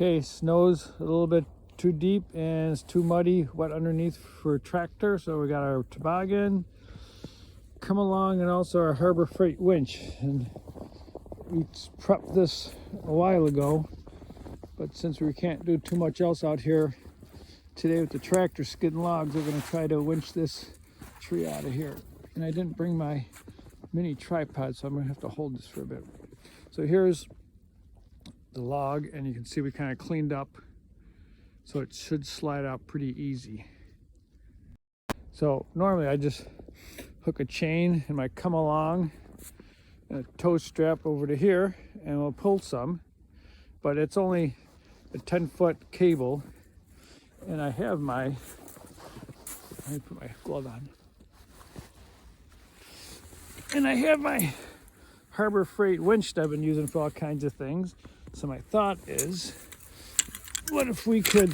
Okay, snow's a little bit too deep and it's too muddy, wet underneath for a tractor. So we got our toboggan, come along, and also our Harbor Freight winch. And we prepped this a while ago, but since we can't do too much else out here today with the tractor skidding logs, we're going to try to winch this tree out of here. And I didn't bring my mini tripod, so I'm going to have to hold this for a bit. So here's the log, and you can see we kind of cleaned up, so it should slide out pretty easy. So normally I just hook a chain and my come along and a tow strap over to here, and we'll pull some, but it's only a 10-foot cable, and I have my, let me put my glove on, and I have my Harbor Freight winch that I've been using for all kinds of things. So my thought is, what if we could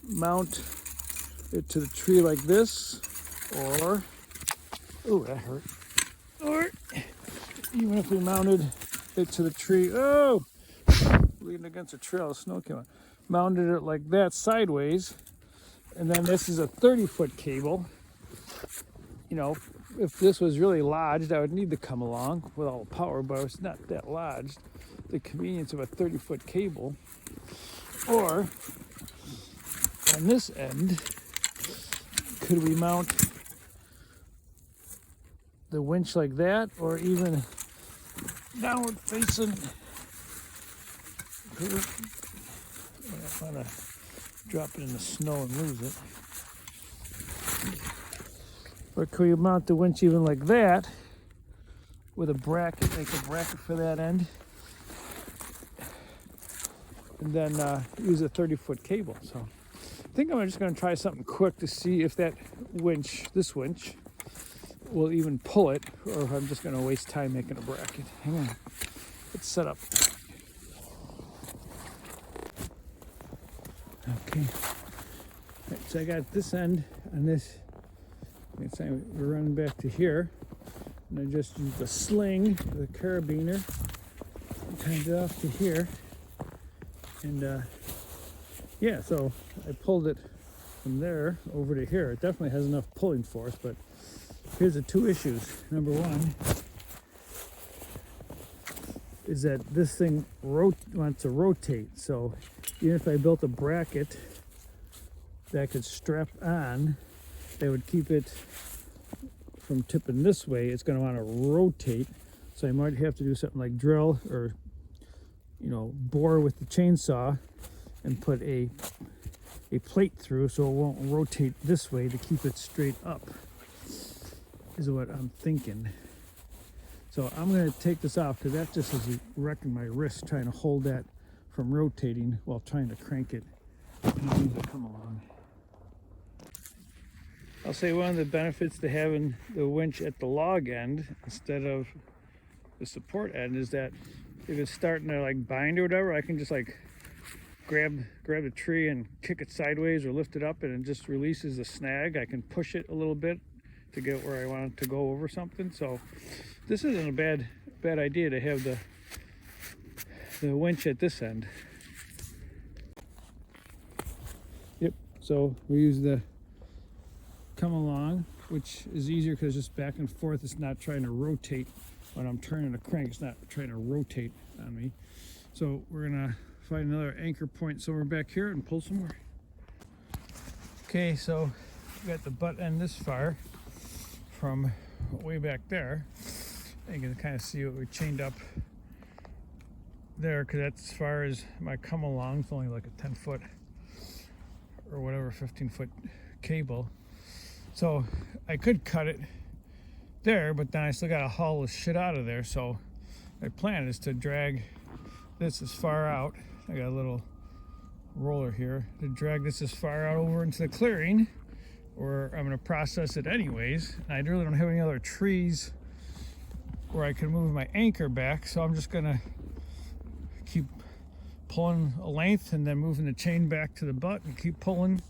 mount it to the tree like this, or, oh, that hurt, or even if we mounted it to the tree, oh, leaning against a trail of snow came out, mounted it like that sideways, and then this is a 30-foot cable. You know, if this was really lodged, I would need to come along with all the power, but it's not that lodged. The convenience of a 30-foot cable. Or on this end, could we mount the winch like that, or even downward facing? I don't want to drop it in the snow and lose it. Or could we mount the winch even like that with a bracket, make a bracket for that end, and then use a 30-foot cable? So I think I'm just going to try something quick to see if that winch, this winch, will even pull it, or if I'm just going to waste time making a bracket. Hang on, let's set up. Okay, right, so I got this end on this. We're running back to here, and I just used the sling, the carabiner, and tied it off to here. And yeah, so I pulled it from there over to here. It definitely has enough pulling force, but here's the two issues. Number one is that this thing wants to rotate. So even if I built a bracket that I could strap on, that would keep it from tipping this way, it's going to want to rotate. So I might have to do something like drill, or bore with the chainsaw and put a plate through so it won't rotate this way to keep it straight up, is what I'm thinking. So I'm going to take this off, because that just is wrecking my wrist trying to hold that from rotating while trying to crank it and come along. I'll say one of the benefits to having the winch at the log end instead of the support end is that if it's starting to like bind or whatever, I can just like grab the tree and kick it sideways or lift it up, and it just releases the snag. I can push it a little bit to get where I want it to go over something. So this isn't a bad idea to have the winch at this end. Yep, so we use the come along, which is easier because it's just back and forth. It's not trying to rotate when I'm turning the crank. It's not trying to rotate on me. So we're gonna find another anchor point somewhere back here and pull some more. Okay, so we got the butt end this far from way back there. You can kind of see what we chained up there, because that's as far as my come along. It's only like a 10-foot or whatever, 15-foot cable. So I could cut it there, but then I still got to haul this shit out of there. So my plan is to drag this as far out. I got a little roller here to drag this as far out over into the clearing, where I'm going to process it anyways. And I really don't have any other trees where I can move my anchor back, so I'm just going to keep pulling a length and then moving the chain back to the butt and keep pulling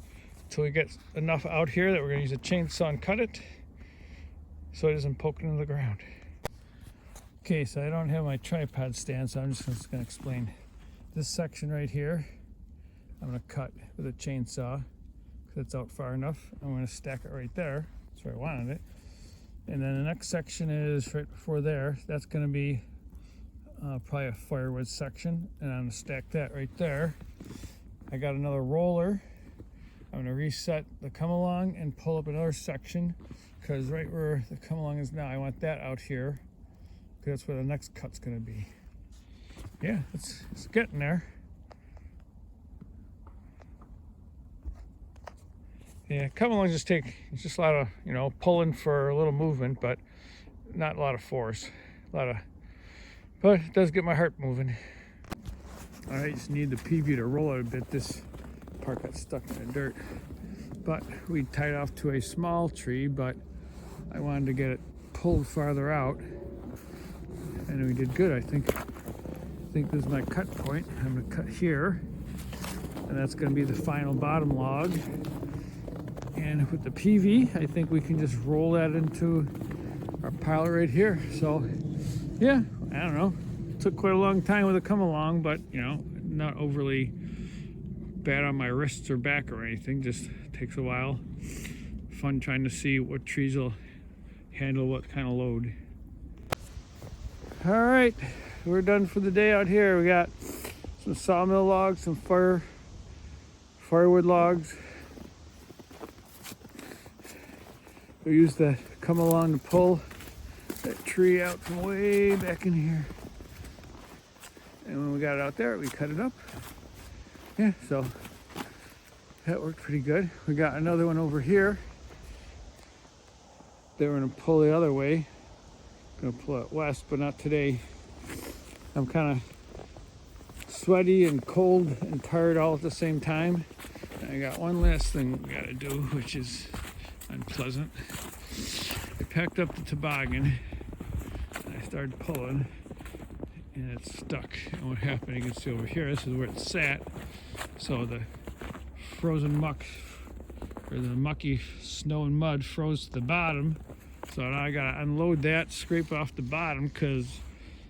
until we get enough out here that we're going to use a chainsaw and cut it so it isn't poking into the ground. Okay, so I don't have my tripod stand, so I'm just going to explain this section right here, I'm going to cut with a chainsaw because it's out far enough. I'm going to stack it right there. That's where I wanted it. And then the next section is right before there. That's going to be probably a firewood section, and I'm going to stack that right there. I got another roller. I'm going to reset the come along and pull up another section, because right where the come along is now, I want that out here, because that's where the next cut's going to be. Yeah, it's getting there. Yeah, come along it's just a lot of, pulling for a little movement, but not a lot of force. But it does get my heart moving. All right, just need the PV to roll it a bit. This part got stuck in the dirt, but we tied off to a small tree, but I wanted to get it pulled farther out, and we did good. I think this is my cut point. I'm gonna cut here, and that's gonna be the final bottom log. And with the PV, I think we can just roll that into our pile right here. So yeah, I don't know. It took quite a long time with a come along, but not overly bad on my wrists or back or anything. Just takes a while. Fun trying to see what trees will handle what kind of load. All right, we're done for the day out here. We got some sawmill logs, some firewood logs. We used the come along to pull that tree out from way back in here. And when we got it out there, we cut it up. Yeah, so that worked pretty good. We got another one over here. They were gonna pull the other way. Gonna pull it west, but not today. I'm kind of sweaty and cold and tired all at the same time. And I got one last thing we gotta do, which is unpleasant. I packed up the toboggan and I started pulling, and it's stuck. And what happened, you can see over here, this is where it sat. So the frozen muck, or the mucky snow and mud, froze to the bottom. So now I gotta unload that, scrape off the bottom, because